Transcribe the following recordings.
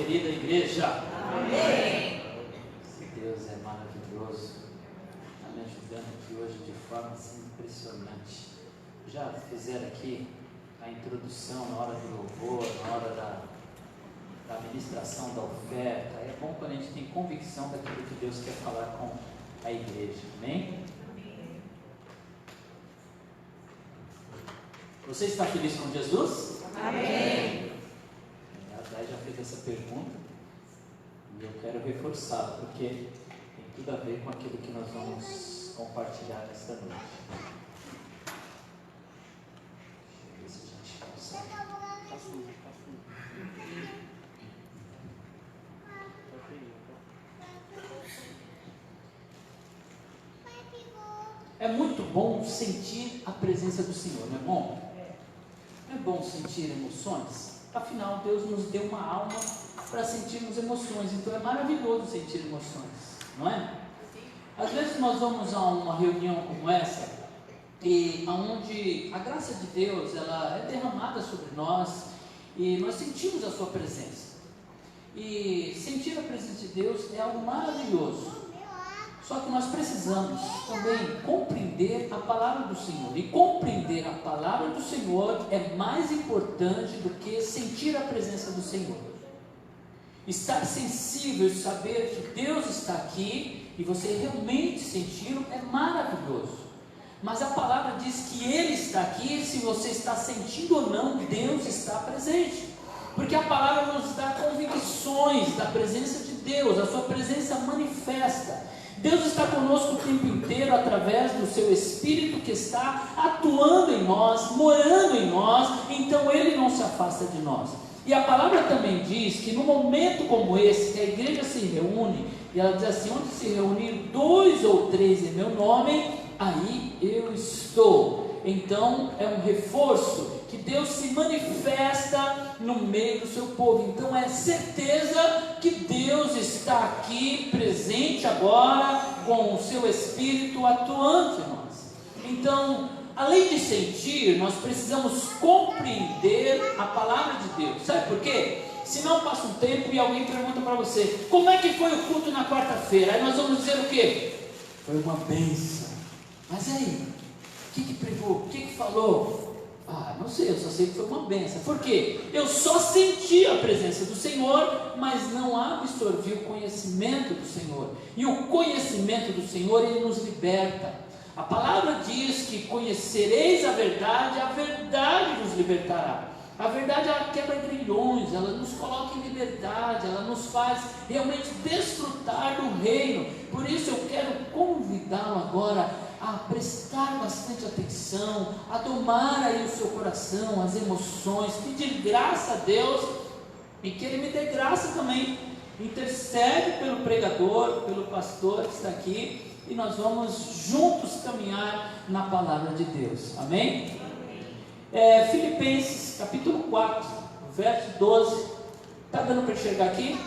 querida igreja. Amém. Deus é maravilhoso. Está me ajudando aqui hoje de forma assim, impressionante. Já fizeram aqui a introdução na hora do louvor, na hora da administração da oferta. É bom quando a gente tem convicção daquilo que Deus quer falar com a igreja. Amém? Você está feliz com Jesus? Amém. A Dai já fez essa pergunta e eu quero reforçar, porque tem tudo a ver com aquilo que nós vamos compartilhar nesta noite. Deixa eu ver se a gente consegue. É muito bom sentir a presença do Senhor, não é bom? Não é bom sentir emoções? Afinal, Deus nos deu uma alma para sentirmos emoções, então é maravilhoso sentir emoções, não é? Às vezes nós vamos a uma reunião como essa, e onde a graça de Deus ela é derramada sobre nós, e nós sentimos a sua presença. E sentir a presença de Deus é algo maravilhoso. Só que nós precisamos também compreender a palavra do Senhor. E compreender a palavra do Senhor é mais importante do que sentir a presença do Senhor. Estar sensível e saber que Deus está aqui e você realmente senti-lo é maravilhoso. Mas a palavra diz que Ele está aqui, se você está sentindo ou não, Deus está presente. Porque a palavra nos dá convicções da presença de Deus, a sua presença manifesta. Deus está conosco o tempo inteiro através do seu Espírito que está atuando em nós, morando em nós, então Ele não se afasta de nós. E a palavra também diz que no momento como esse, que a igreja se reúne, e ela diz assim, onde se reunir 2 ou 3 em meu nome, aí eu estou. Então é um reforço que Deus se manifesta no meio do seu povo. Então é certeza que Deus está aqui presente agora com o seu Espírito atuante em nós. Então, além de sentir, nós precisamos compreender a palavra de Deus. Sabe por quê? Senão passa um tempo e alguém pergunta para você, como é que foi o culto na quarta-feira? Aí nós vamos dizer o quê? Foi uma bênção. Mas aí, o que pregou? O que falou? Ah, não sei, eu só sei que foi uma bênção. Por quê? Eu só senti a presença do Senhor, mas não absorvi o conhecimento do Senhor. E o conhecimento do Senhor, Ele nos liberta. A palavra diz que conhecereis a verdade nos libertará. A verdade, ela quebra grilhões, ela nos coloca em liberdade, ela nos faz realmente desfrutar do reino. Por isso eu quero convidá-lo agora a prestar bastante atenção, a domar aí o seu coração, as emoções, pedir graça a Deus e que Ele me dê graça também. Intercede pelo pregador, pelo pastor que está aqui e nós vamos juntos caminhar na palavra de Deus. Amém? Filipenses capítulo 4, verso 12. Está dando para enxergar aqui?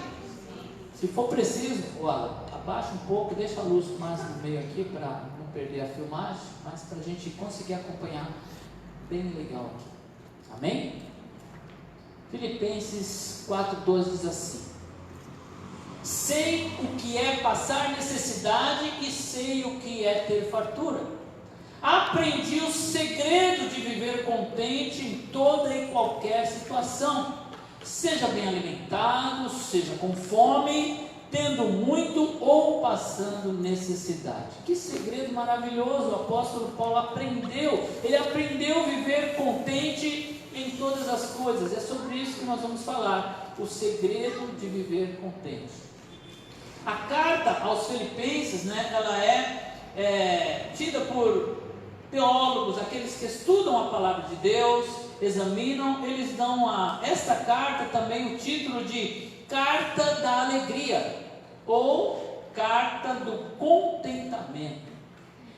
Se for preciso, olha, abaixa um pouco, deixa a luz mais no meio aqui para não perder a filmagem, mas para a gente conseguir acompanhar bem legal aqui. Amém? Filipenses 4,12 diz assim: sei o que é passar necessidade e sei o que é ter fartura. Aprendi o segredo de viver contente em toda e qualquer situação, seja bem alimentado, seja com fome, tendo muito ou passando necessidade. Que segredo maravilhoso o apóstolo Paulo aprendeu. Ele aprendeu a viver contente em todas as coisas. É sobre isso que nós vamos falar, o segredo de viver contente. A carta aos Filipenses, ela é tida por teólogos, aqueles que estudam a palavra de Deus, examinam, eles dão a esta carta também o título de Carta da Alegria, ou Carta do Contentamento.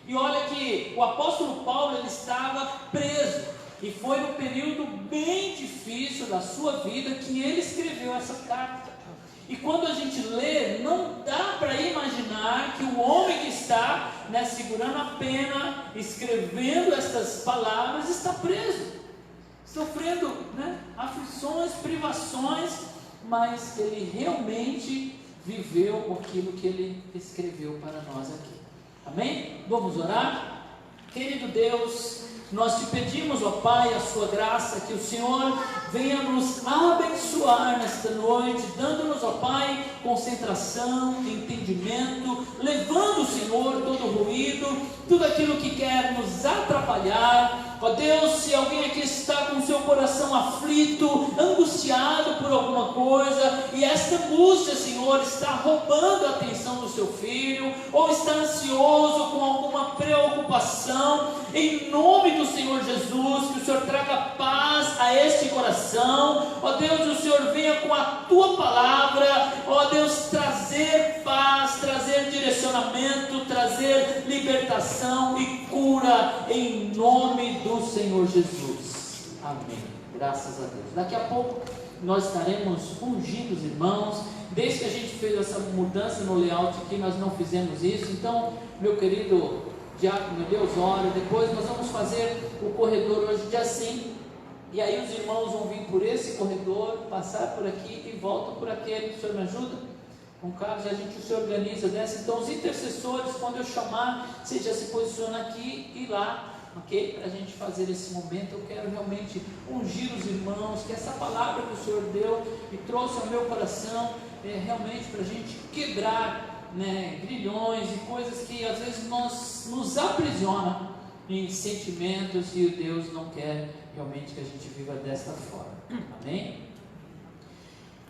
E olha que o apóstolo Paulo, ele estava preso, e foi no período bem difícil da sua vida que ele escreveu essa carta. E quando a gente lê, não dá para imaginar que o homem que está segurando a pena, escrevendo estas palavras, está preso, sofrendo aflições, privações, mas ele realmente viveu aquilo que ele escreveu para nós aqui. Amém? Vamos orar? Querido Deus, nós te pedimos, ó Pai, a sua graça, que o Senhor venha nos abençoar nesta noite, dando-nos, ó Pai, concentração, entendimento, levando, Senhor, todo o ruído, tudo aquilo que quer nos atrapalhar. Ó Deus, se alguém aqui está com o seu coração aflito, angustiado por alguma coisa, e esta angústia, Senhor, está roubando a atenção do seu filho, ou está ansioso com alguma preocupação, em nome do Senhor Jesus, que o Senhor traga paz a este coração. Ó Deus, o Senhor venha com a tua palavra, ó Deus, trazer paz, trazer direcionamento, trazer libertação e cura, em nome do Senhor Jesus. Amém. Graças a Deus. Daqui a pouco nós estaremos ungindo os irmãos. Desde que a gente fez essa mudança no layout aqui, nós não fizemos isso. Então, meu querido diácono, Deus ora. Depois nós vamos fazer o corredor hoje de assim. E aí os irmãos vão vir por esse corredor, passar por aqui e voltam por aquele. O senhor me ajuda? Com o Carlos, a gente se organiza dessa. Então os intercessores, quando eu chamar, você já se posiciona aqui e lá. Ok? Para a gente fazer esse momento, eu quero realmente ungir os irmãos, que essa palavra que o Senhor deu e trouxe ao meu coração, realmente para a gente quebrar, né, grilhões e coisas que às vezes nos aprisiona em sentimentos, e o Deus não quer realmente que a gente viva desta forma. Amém?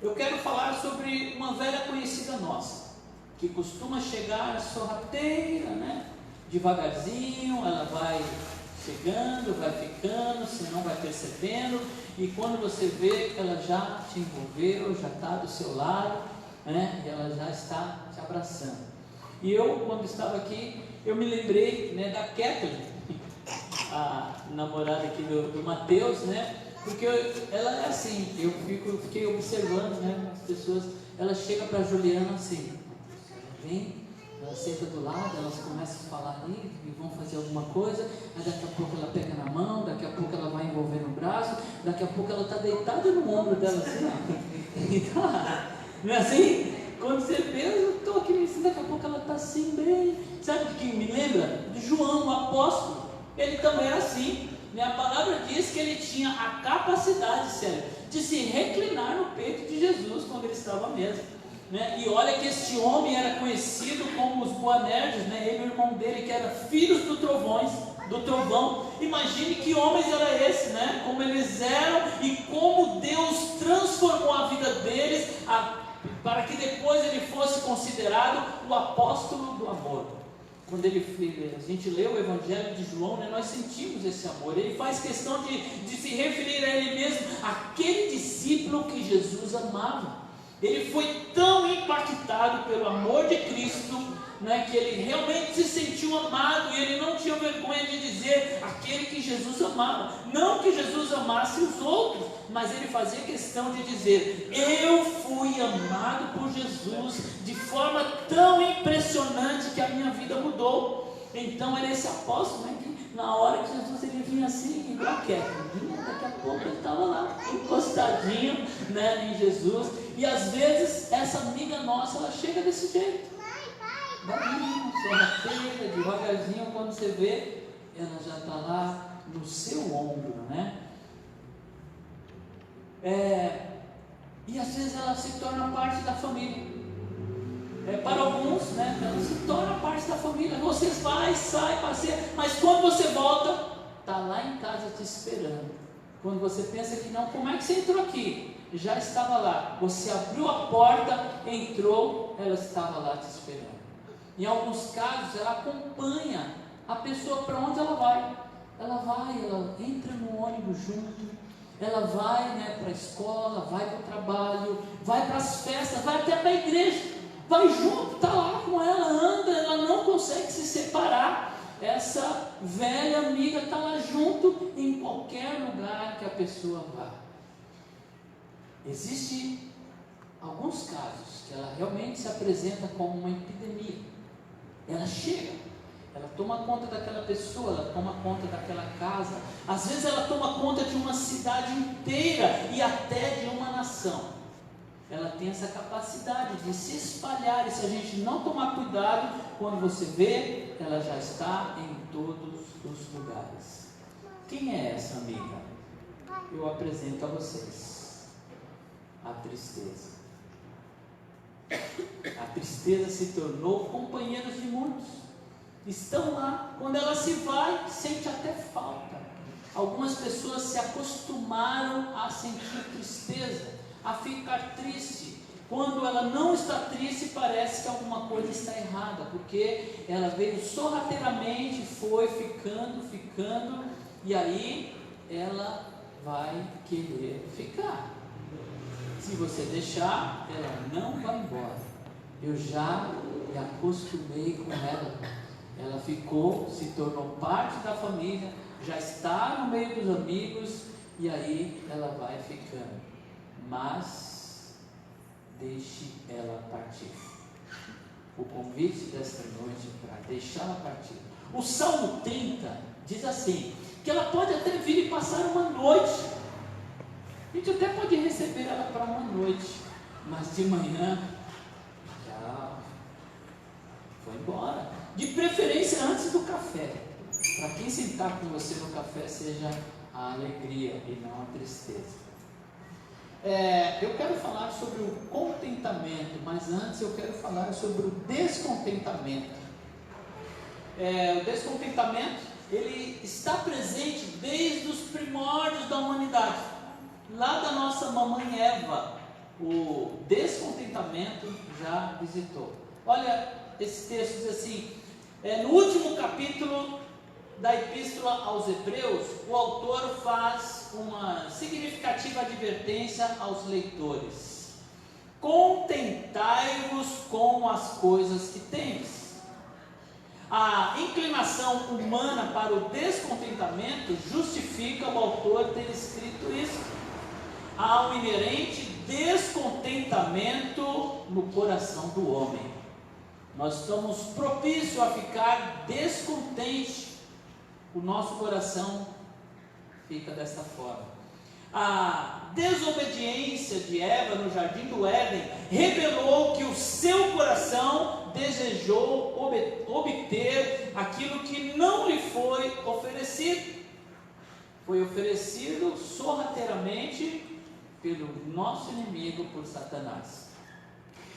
Eu quero falar sobre uma velha conhecida nossa, que costuma chegar sorrateira, né? Devagarzinho, ela vai chegando, vai ficando, você não vai percebendo, e quando você vê, ela já te envolveu, já está do seu lado, né? E ela já está te abraçando. E eu, quando estava aqui, eu me lembrei, né, da Kathleen, a namorada aqui do Mateus, né? Porque ela é assim, eu fiquei observando, né, as pessoas, ela chega para a Juliana assim, vem. Ela senta do lado, elas começam a falar ali e vão fazer alguma coisa, aí daqui a pouco ela pega na mão, daqui a pouco ela vai envolver no braço, daqui a pouco ela está deitada no ombro dela assim, ó. Então, não é assim? Quando você vê, eu estou aqui me ensinando, daqui a pouco ela está assim bem. Sabe de quem me lembra? De João, o apóstolo. Ele também era assim. A palavra diz que ele tinha a capacidade, sério, de se reclinar no peito de Jesus quando ele estava à mesa. Né? E olha que este homem era conhecido como os Boanerges, né? Ele e o irmão dele, que eram filhos do trovão. Imagine que homens era esse, né? Como eles eram e como Deus transformou a vida deles para que depois ele fosse considerado o apóstolo do amor. Quando a gente lê o Evangelho de João, né, nós sentimos esse amor. Ele faz questão de se referir a ele mesmo, aquele discípulo que Jesus amava. Ele foi tão impactado pelo amor de Cristo, né, que ele realmente se sentiu amado, e ele não tinha vergonha de dizer aquele que Jesus amava. Não que Jesus amasse os outros, mas ele fazia questão de dizer: eu fui amado por Jesus de forma tão impressionante que a minha vida mudou. Então era esse apóstolo, né, que na hora que Jesus ele vinha assim, igual vinha, daqui a pouco ele estava lá, encostadinho, né, em Jesus. E às vezes essa amiga nossa, ela chega desse jeito, sorrateira, devagarzinho, quando você vê, ela já está lá no seu ombro, né? E às vezes ela se torna parte da família. Para alguns, né, ela se torna parte da família. Você vai, sai, passeia, mas quando você volta, está lá em casa te esperando. Quando você pensa que não, como é que você entrou aqui? Já estava lá. Você abriu a porta, entrou, ela estava lá te esperando. Em alguns casos, ela acompanha a pessoa para onde ela vai. Ela entra no ônibus junto, ela vai, né, para a escola, vai para o trabalho, vai para as festas, vai até para a igreja. Vai junto, está lá com ela, anda, ela não consegue se separar. Essa velha amiga está lá junto em qualquer lugar que a pessoa vá. Existem alguns casos que ela realmente se apresenta como uma epidemia. Ela chega, ela toma conta daquela pessoa, ela toma conta daquela casa. Às vezes ela toma conta de uma cidade inteira e até de uma nação. ela tem essa capacidade de se espalhar, e se a gente não tomar cuidado, quando você vê, ela já está em todos os lugares. Quem é essa amiga? Eu apresento a vocês: a tristeza. A tristeza se tornou companheira de muitos. Estão lá, quando ela se vai, sente até falta. Algumas pessoas se acostumaram a sentir tristeza, a ficar triste. Quando ela não está triste, parece que alguma coisa está errada, porque ela veio sorrateiramente, foi ficando, e aí ela vai querer ficar. Se você deixar, ela não vai embora. Eu já me acostumei com ela. Ela ficou, se tornou parte da família, já está no meio dos amigos, e aí ela vai ficando. Mas deixe ela partir. O convite desta noite é para deixá-la partir. O Salmo 30 diz assim, que ela pode até vir e passar uma noite. A gente até pode receber ela para uma noite, mas de manhã já foi embora. De preferência antes do café. Para quem sentar com você no café seja a alegria e não a tristeza. Eu quero falar sobre o contentamento, mas antes eu quero falar sobre o descontentamento. O descontentamento, ele está presente desde os primórdios da humanidade. Lá da nossa mamãe Eva, o descontentamento já visitou. Olha, esse texto diz assim, no último capítulo da Epístola aos Hebreus, o autor faz uma significativa advertência aos leitores. Contentai-vos com as coisas que tendes. A inclinação humana para o descontentamento justifica o autor ter escrito isso. Há um inerente descontentamento no coração do homem. Nós estamos propícios a ficar descontente. O nosso coração fica dessa forma. A desobediência de Eva no jardim do Éden revelou que o seu coração desejou obter aquilo que não lhe foi oferecido. Foi oferecido sorrateiramente pelo nosso inimigo, por Satanás,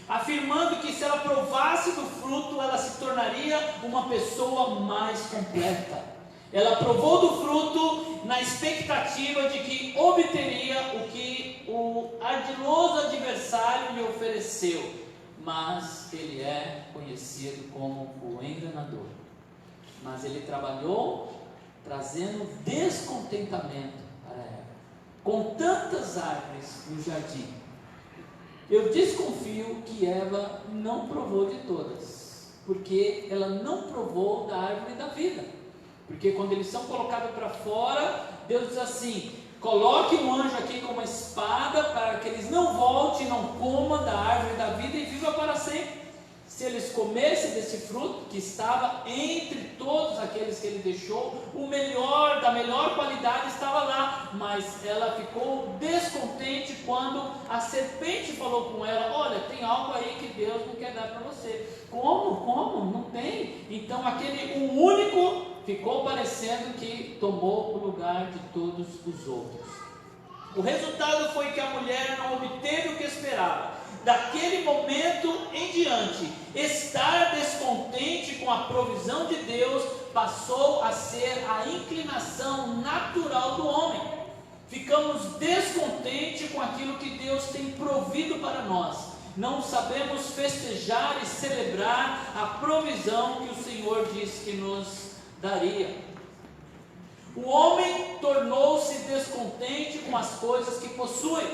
afirmando que se ela provasse do fruto, ela se tornaria uma pessoa mais completa. Ela provou do fruto na expectativa de que obteria o que o ardiloso adversário lhe ofereceu, mas ele é conhecido como o enganador. Mas ele trabalhou trazendo descontentamento para ela, com tantas árvores no jardim. Eu desconfio que Eva não provou de todas, porque ela não provou da árvore da vida. Porque quando eles são colocados para fora, Deus diz assim, coloque um anjo aqui com uma espada, para que eles não voltem, não comam da árvore da vida e vivam para sempre. Se eles comessem desse fruto, que estava entre todos aqueles que ele deixou, o melhor, da melhor qualidade estava lá, mas ela ficou descontente quando a serpente falou com ela, olha, tem algo aí que Deus não quer dar para você. Como? Não tem? Então o único ficou parecendo que tomou o lugar de todos os outros. O resultado foi que a mulher não obteve o que esperava. Daquele momento em diante, estar descontente com a provisão de Deus passou a ser a inclinação natural do homem. Ficamos descontentes com aquilo que Deus tem provido para nós. Não sabemos festejar e celebrar a provisão que o Senhor disse que nos daria. O homem tornou-se descontente com as coisas que possui,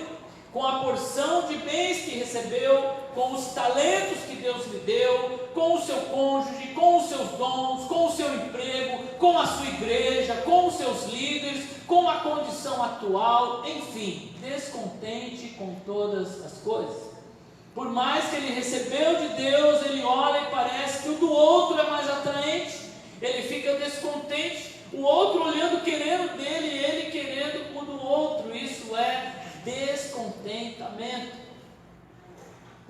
com a porção de bens que recebeu, com os talentos que Deus lhe deu, com o seu cônjuge, com os seus dons, com o seu emprego, com a sua igreja, com os seus líderes, com a condição atual, enfim, descontente com todas as coisas. Por mais que ele recebeu de Deus, ele olha e parece que o do outro é mais atraente, ele fica descontente, o outro olhando, querendo dele, e ele querendo o do outro. Isso é descontentamento.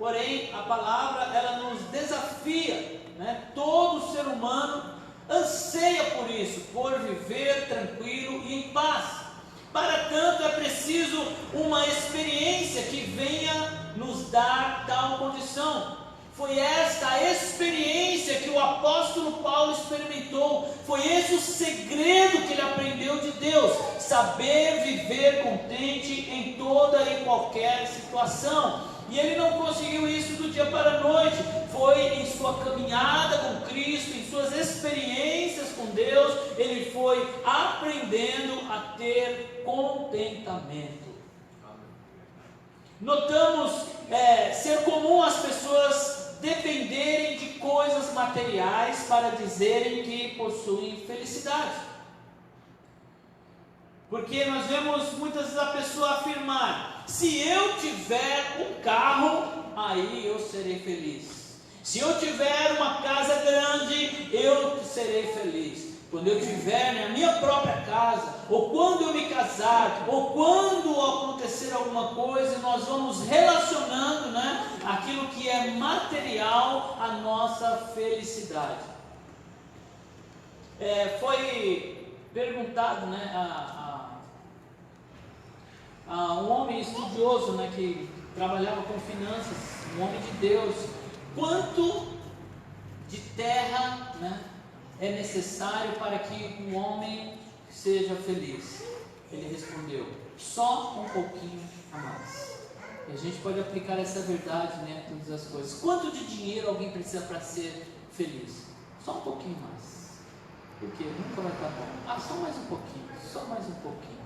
Porém, a palavra, ela nos desafia, né? Todo ser humano anseia por isso, por viver tranquilo e em paz. Para tanto, é preciso uma experiência que venha nos dar tal condição. Foi esta a experiência que o apóstolo Paulo experimentou. Foi esse o segredo que ele aprendeu de Deus: saber viver contente em toda e qualquer situação. E ele não conseguiu isso do dia para a noite. Foi em sua caminhada com Cristo, em suas experiências com Deus, ele foi aprendendo a ter contentamento. Notamos ser comum as pessoas dependerem de coisas materiais para dizerem que possuem felicidade. Porque nós vemos muitas vezes a pessoa afirmar: se eu tiver um carro, aí eu serei feliz. Se eu tiver uma casa grande, eu serei feliz. Quando eu tiver a minha própria casa, ou quando eu me casar, ou quando acontecer alguma coisa, nós vamos relacionando, né, aquilo que é material à nossa felicidade. Foi perguntado, né, a um homem estudioso, né, que trabalhava com finanças, um homem de Deus, quanto de terra, né, é necessário para que um homem seja feliz? Ele respondeu: só um pouquinho a mais. E a gente pode aplicar essa verdade, né, em todas as coisas. Quanto de dinheiro alguém precisa para ser feliz? Só um pouquinho mais. Porque nunca vai estar bom. Só mais um pouquinho, só mais um pouquinho.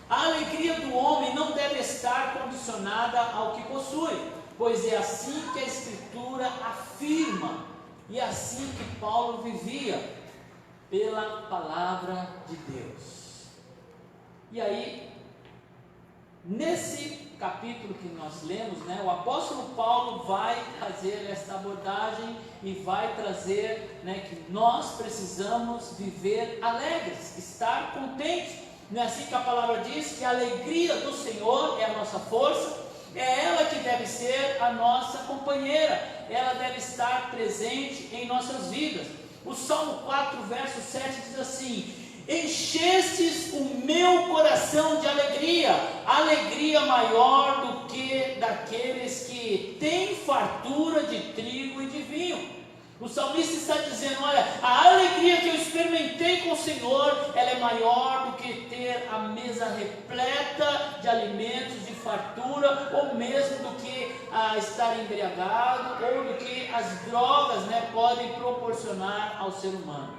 A alegria do homem não deve estar condicionada ao que possui, pois é assim que a Escritura afirma, e é assim que Paulo vivia, pela palavra de Deus. E aí, nesse capítulo que nós lemos, né, o apóstolo Paulo vai fazer esta abordagem e vai trazer, né, que nós precisamos viver alegres, estar contentes. Não é assim que a palavra diz que a alegria do Senhor é a nossa força? É ela que deve ser a nossa companheira, ela deve estar presente em nossas vidas. O Salmo 4, verso 7 diz assim: enchestes o meu coração de alegria, alegria maior do que daqueles que têm fartura de trigo e de vinho. O salmista está dizendo: olha, a alegria que eu experimentei com o Senhor, ela é maior do que ter a mesa repleta de alimentos, de fartura, ou mesmo do que estar embriagado, ou do que as drogas, né, podem proporcionar ao ser humano.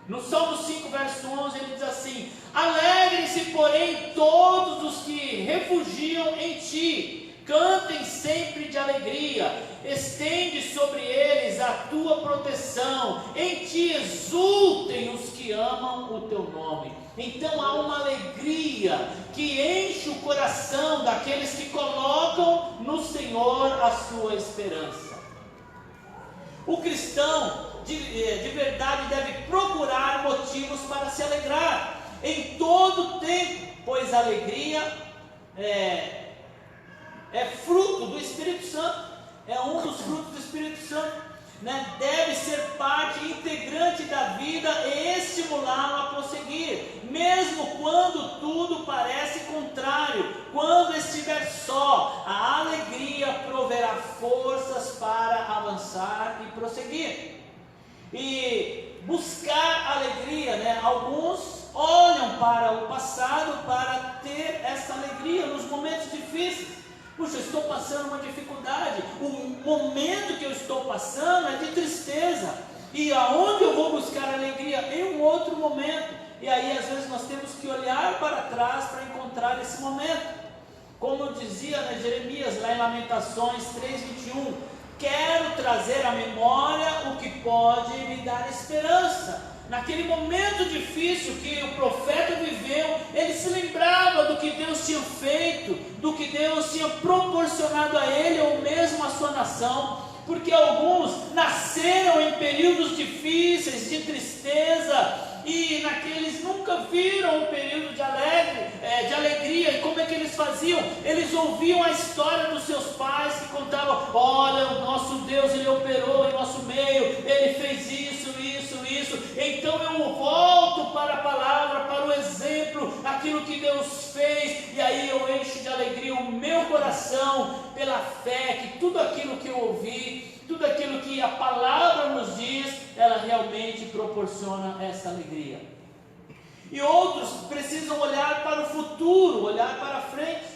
No Salmo 5, verso 11, ele diz assim: alegrem-se, porém, todos os que refugiam em ti, cantem sempre de alegria, estende sobre eles a tua proteção, em ti exultem os que amam o teu nome. Então há uma alegria que enche o coração daqueles que colocam no Senhor a sua esperança. O cristão de verdade deve procurar motivos para se alegrar em todo o tempo, pois a alegria é fruto do Espírito Santo, é um dos frutos do Espírito Santo, né? Deve ser parte integrante da vida e estimulá-lo a prosseguir, mesmo quando tudo parece contrário. Quando estiver só, a alegria proverá forças para avançar e prosseguir. E buscar alegria, né? Alguns olham para o passado para ter essa alegria nos momentos difíceis. Puxa, eu estou passando uma dificuldade, o momento que eu estou passando é de tristeza, e aonde eu vou buscar alegria? Em um outro momento. E aí às vezes nós temos que olhar para trás para encontrar esse momento. Como dizia, né, Jeremias lá em Lamentações 3:21, quero trazer à memória o que pode me dar esperança. Naquele momento difícil que o profeta viveu, ele se lembrava do que Deus tinha feito, do que Deus tinha proporcionado a ele ou mesmo à sua nação, porque alguns nasceram em períodos difíceis, de tristeza, e naqueles nunca viram um período de alegria. E como é que eles faziam? Eles ouviam a história dos seus pais que contavam Deus, Ele operou em nosso meio, Ele fez isso, então eu volto para a palavra, para o exemplo, aquilo que Deus fez, e aí eu encho de alegria o meu coração, pela fé, que tudo aquilo que eu ouvi, tudo aquilo que a palavra nos diz, ela realmente proporciona essa alegria. E outros precisam olhar para o futuro, olhar para frente.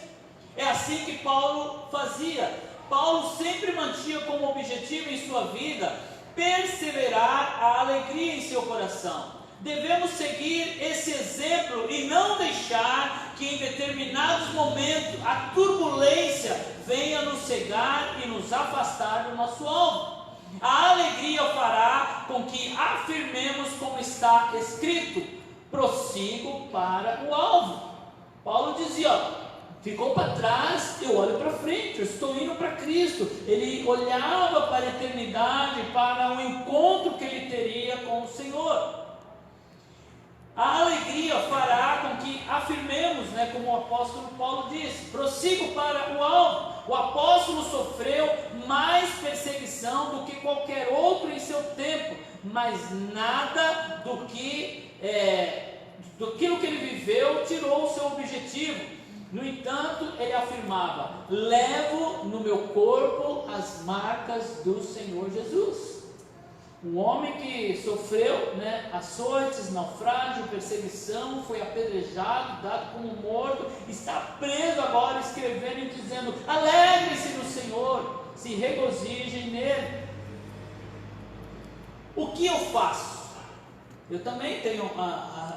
É assim que Paulo fazia. Paulo sempre mantinha como objetivo em sua vida perseverar a alegria em seu coração. Devemos seguir esse exemplo e não deixar que em determinados momentos a turbulência venha nos cegar e nos afastar do nosso alvo. A alegria fará com que afirmemos como está escrito: prossigo para o alvo. Paulo dizia, ficou para trás, eu olho para frente, eu estou indo para Cristo. Ele olhava para a eternidade, para o encontro que ele teria com o Senhor. A alegria fará com que afirmemos, como o apóstolo Paulo disse, prossigo para o alvo. O apóstolo sofreu mais perseguição do que qualquer outro em seu tempo, mas nada do que daquilo que ele viveu tirou o seu objetivo. No entanto, ele afirmava: levo no meu corpo as marcas do Senhor Jesus. Um homem que sofreu açoites, naufrágio, perseguição, foi apedrejado, dado como morto, está preso agora, escrevendo e dizendo: alegre-se no Senhor, se regozijem nele. O que eu faço? Eu também tenho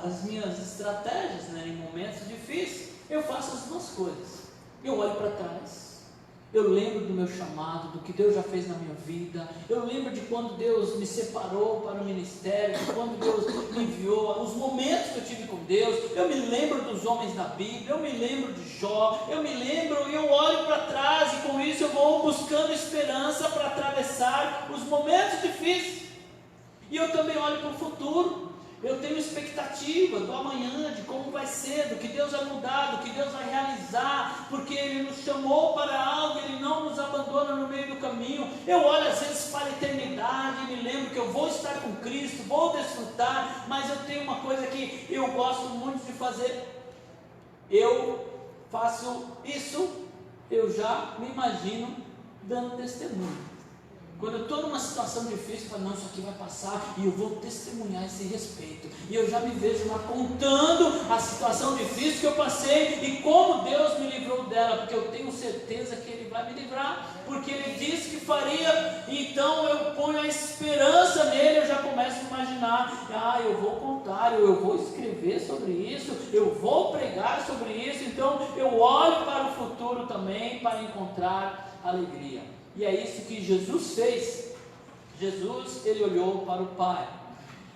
as minhas estratégias em momentos difíceis. Eu faço as duas coisas. Eu olho para trás, eu lembro do meu chamado, do que Deus já fez na minha vida. Eu lembro de quando Deus me separou para o ministério, de quando Deus me enviou, os momentos que eu tive com Deus. Eu me lembro dos homens da Bíblia, eu me lembro de Jó, eu olho para trás, e com isso eu vou buscando esperança para atravessar os momentos difíceis. E eu também olho para o futuro. Eu tenho expectativa do amanhã, de como vai ser, do que Deus vai mudar, do que Deus vai realizar, porque Ele nos chamou para algo, Ele não nos abandona no meio do caminho. Eu olho às vezes para a eternidade e me lembro que eu vou estar com Cristo, vou desfrutar, mas eu tenho uma coisa que eu gosto muito de fazer. Eu faço isso, eu já me imagino dando testemunho. Quando eu estou numa situação difícil, eu falo: não, isso aqui vai passar e eu vou testemunhar esse respeito. E eu já me vejo lá contando a situação difícil que eu passei e como Deus me livrou dela, porque eu tenho certeza que Ele vai me livrar, porque Ele disse que faria. Então eu ponho a esperança nele, eu já começo a imaginar: eu vou contar, eu vou escrever sobre isso, eu vou pregar sobre isso. Então eu olho para o futuro também para encontrar alegria. E é isso que Jesus fez. Jesus, ele olhou para o Pai.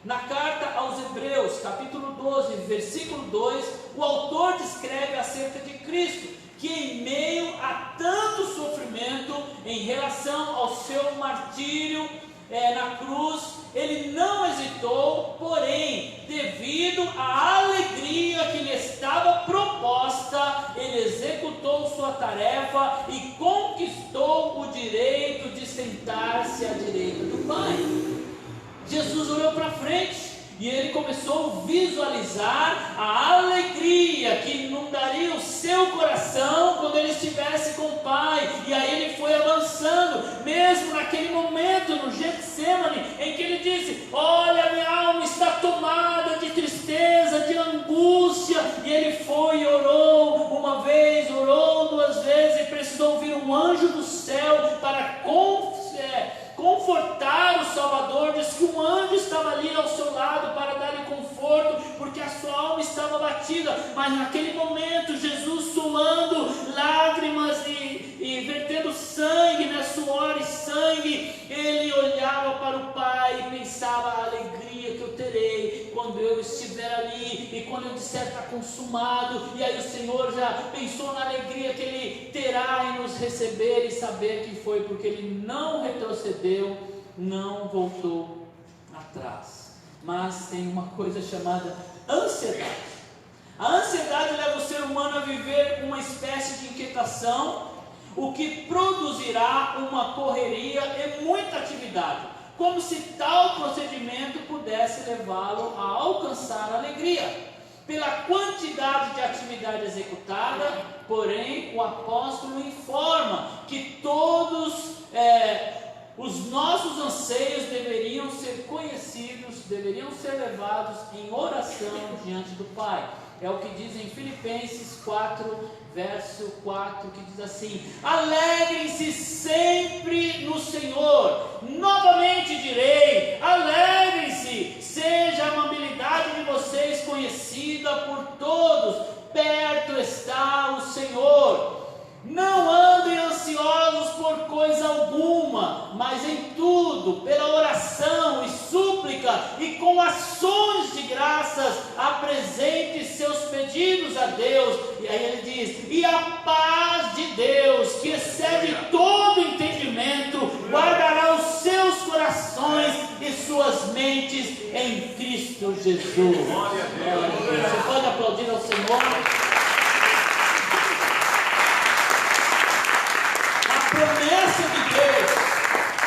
Na carta aos Hebreus, capítulo 12, versículo 2, o autor descreve acerca de Cristo, que em meio a tanto sofrimento, em relação ao seu martírio na cruz, ele não hesitou, porém, devido à alegria que lhe estava proposta, ele executou sua tarefa e conquistou o direito de sentar-se à direita do Pai. Jesus olhou para frente e ele começou a visualizar a alegria que inundaria o seu coração quando ele estivesse com o Pai. E aí ele foi avançando, mesmo naquele momento no Getsemane, em que ele disse: olha, minha alma está tomada de tristeza, de angústia. E ele foi e orou uma vez, orou duas vezes, e precisou ouvir um anjo do céu para confortar o Salvador. Diz que um anjo estava ali ao seu lado para dar-lhe conforto, porque a sua alma estava abatida. Mas naquele momento, Jesus, suando lágrimas e vertendo sangue, suor e sangue, ele olhava para o Pai e pensava: a alegria que eu terei quando eu estiver ali, e quando eu disser está consumado. E aí o Senhor já pensou na alegria que Ele terá em nos receber e saber que foi porque Ele não retrocedeu, não voltou atrás. Mas tem uma coisa chamada ansiedade. A ansiedade leva o ser humano a viver uma espécie de inquietação, o que produzirá uma correria e muita atividade, como se tal procedimento pudesse levá-lo a alcançar alegria. Pela quantidade de atividade executada, porém, o apóstolo informa que todos os nossos anseios deveriam ser conhecidos, deveriam ser levados em oração diante do Pai. É o que diz em Filipenses 4, verso 4, que diz assim: alegrem-se sempre no Senhor. Novamente direi, alegrem-se. Seja a amabilidade de vocês conhecida por todos. Perto está o Senhor. Não andem ansiosos por coisa alguma, mas em tudo, pela oração e súplica e com ações de graças, apresente seus pedidos a Deus. E aí ele diz: e a paz de Deus, que excede todo entendimento, guardará os seus corações e suas mentes em Cristo Jesus. Você pode aplaudir ao Senhor? Promessa de Deus,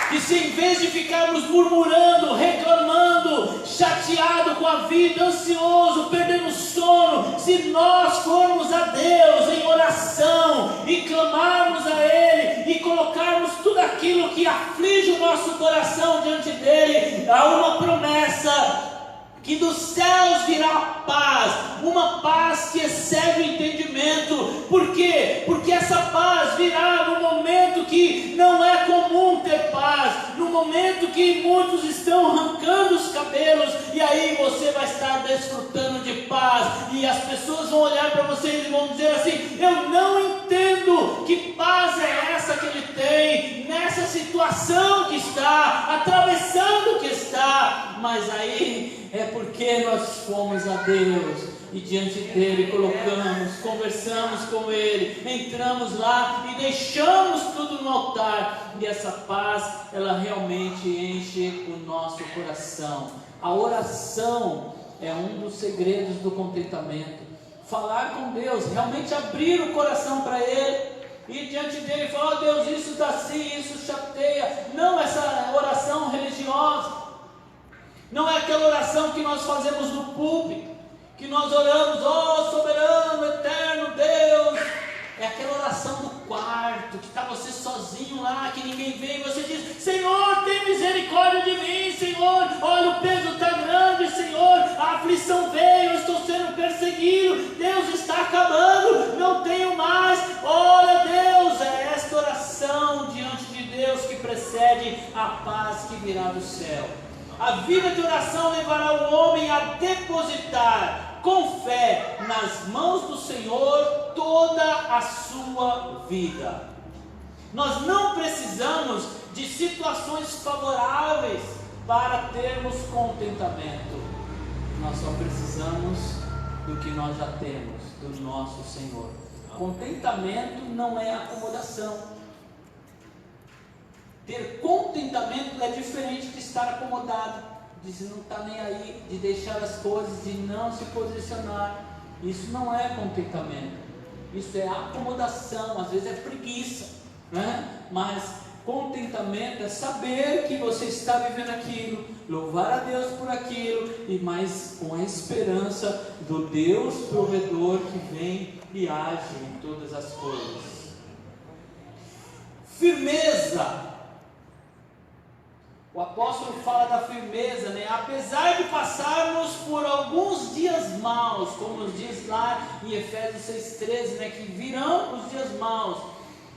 que se em vez de ficarmos murmurando, reclamando, chateado com a vida, ansioso, perdendo sono, se nós formos a Deus em oração e clamarmos a Ele e colocarmos tudo aquilo que aflige o nosso coração diante dEle, há uma promessa que dos céus virá paz, uma paz que excede o entendimento. Por quê? Porque essa paz virá no momento que não é comum ter paz, no momento que muitos estão arrancando os cabelos, e aí você vai estar desfrutando de paz, e as pessoas vão olhar para vocês e vão dizer assim: eu não entendo que paz é essa que ele tem, nessa situação que está, atravessando o que está, mas aí é porque nós fomos a Deus e diante dele colocamos, conversamos com ele, entramos lá e deixamos tudo no altar, e essa paz, ela realmente enche o nosso coração. A oração é um dos segredos do contentamento. Falar com Deus, realmente abrir o coração para Ele, e diante dele falar: oh Deus, isso dá assim, isso chateia. Não essa oração religiosa, não é aquela oração que nós fazemos no púlpito, que nós oramos: ó soberano, eterno Deus. É aquela oração do quarto, que está você sozinho lá, que ninguém vê, e você diz: Senhor, tem misericórdia de mim, Senhor, olha, o peso está grande, Senhor, a aflição veio, eu estou sendo perseguido, Deus está acabando, não tenho mais. Olha, Deus, é esta oração diante de Deus que precede a paz que virá do céu. A vida de oração levará o homem a depositar com fé nas mãos do Senhor toda a sua vida. Nós não precisamos de situações favoráveis para termos contentamento. Nós só precisamos do que nós já temos, do nosso Senhor. Contentamento não é acomodação. Ter contentamento é diferente de estar acomodado, de não estar nem aí, de deixar as coisas, de não se posicionar. Isso não é contentamento, isso é acomodação, às vezes é preguiça, né? Mas contentamento é saber que você está vivendo aquilo, louvar a Deus por aquilo, e mais com a esperança do Deus provedor que vem e age em todas as coisas. Firmeza. O apóstolo fala da firmeza, né? Apesar de passarmos por alguns dias maus, como nos diz lá em Efésios 6,13, né? Que virão os dias maus,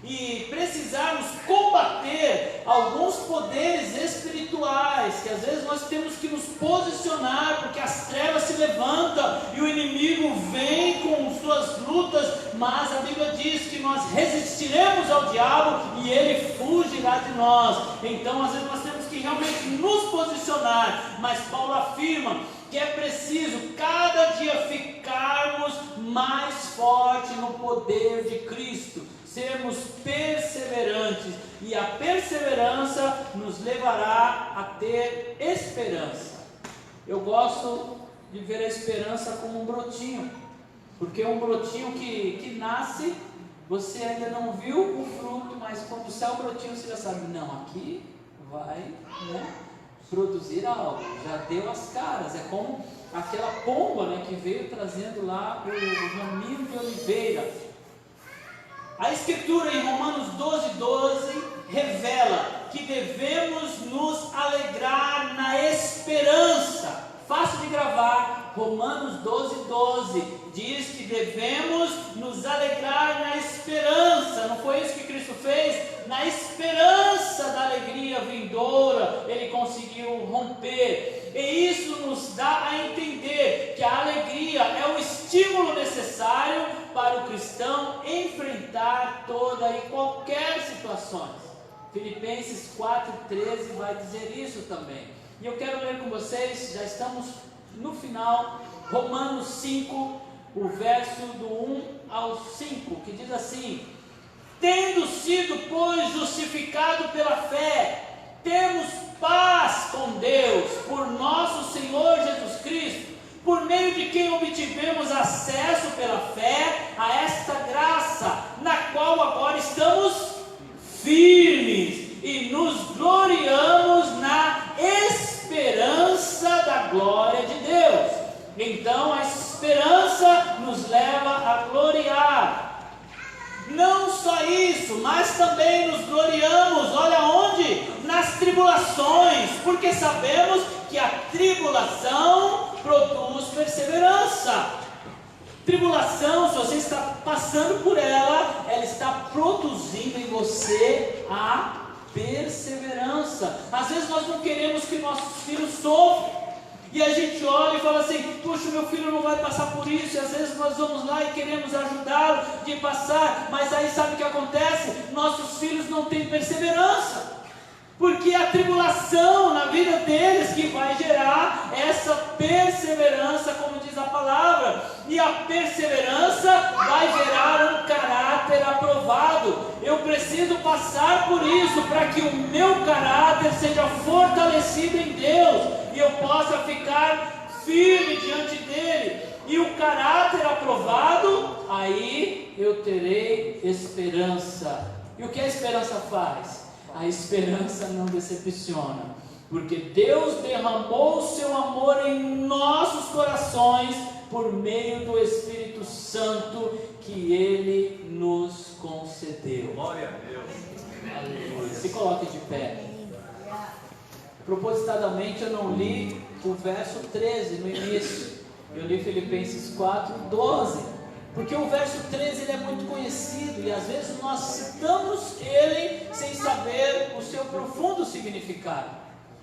e precisarmos combater alguns poderes espirituais, que às vezes nós temos que nos posicionar, porque as trevas se levantam e o inimigo vem com suas lutas, mas a Bíblia diz que nós resistiremos ao diabo e ele fugirá de nós. Então às vezes nós temos que realmente nos posicionar, mas Paulo afirma que é preciso cada dia ficarmos mais fortes no poder de Cristo, sermos perseverantes, e a perseverança nos levará a ter esperança. Eu gosto de ver a esperança como um brotinho, porque é um brotinho que nasce Você ainda não viu o fruto, mas quando sai o brotinho você já sabe, não, aqui vai, né, produzir algo, já deu as caras. É como aquela pomba, né, que veio trazendo lá o raminho de oliveira. A Escritura em Romanos 12:12 revela que devemos nos alegrar na esperança. Fácil de gravar. Romanos 12:12 diz que devemos nos alegrar na esperança. Não foi isso que Cristo fez? Na esperança da alegria vindoura, Ele conseguiu romper. E isso nos dá a entender que a alegria é o estímulo necessário para o cristão enfrentar toda e qualquer situação. Filipenses 4:13 vai dizer isso também. E eu quero ler com vocês, já estamos no final, Romanos 5, o verso do 1 ao 5, que diz assim: tendo sido, pois, justificado pela fé, temos paz com Deus, por nosso Senhor Jesus Cristo, por meio de quem obtivemos acesso pela fé a esta graça, na qual agora estamos firmes e nos gloriamos na esperança da glória de Deus. Então a esperança nos leva a gloriar. Não só isso, mas também nos gloriamos, olha onde? Nas tribulações, porque sabemos que a tribulação produz perseverança. Tribulação, se você está passando por ela, ela está produzindo em você a perseverança. Às vezes nós não queremos que nossos filhos sofram, e a gente olha e fala assim: puxa, meu filho não vai passar por isso. E às vezes nós vamos lá e queremos ajudá-lo de passar, mas aí sabe o que acontece? Nossos filhos não têm perseverança, porque é a tribulação na vida deles que vai gerar essa perseverança, como diz a palavra. E a perseverança vai gerar um caráter aprovado. Eu preciso passar por isso para que o meu caráter seja fortalecido em Deus e eu possa ficar firme diante dele. E o caráter aprovado, aí eu terei esperança. E o que a esperança faz? A esperança não decepciona, porque Deus derramou o seu amor em nossos corações por meio do Espírito Santo que Ele nos concedeu. Glória a Deus. Aleluia. Se coloque de pé. Propositadamente eu não li o verso 13 no início, eu li Filipenses 4:12, porque o verso 13 ele é muito conhecido e às vezes nós citamos ele sem saber o seu profundo significado.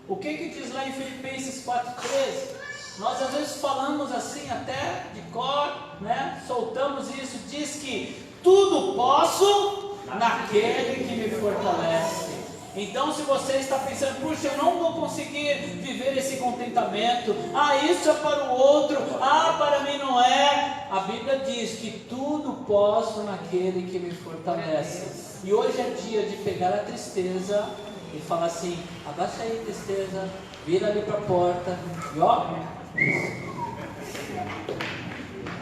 O que diz lá em Filipenses 4:13? Nós às vezes falamos assim até de cor, né? Soltamos isso, diz que tudo posso naquele que me fortalece. Então, se você está pensando, puxa, eu não vou conseguir viver esse contentamento, isso é para o outro, para mim não é. A Bíblia diz que tudo posso naquele que me fortalece. E hoje é dia de pegar a tristeza e falar assim: abaixa aí, tristeza, vira ali para a porta e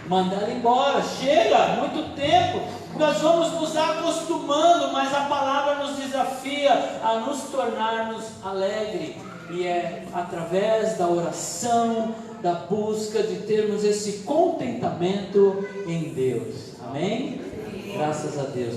mandar ela embora. Chega, muito tempo. Nós vamos nos acostumando, mas a palavra nos desafia a nos tornarmos alegres. E é através da oração, da busca de termos esse contentamento em Deus. Amém? Graças a Deus.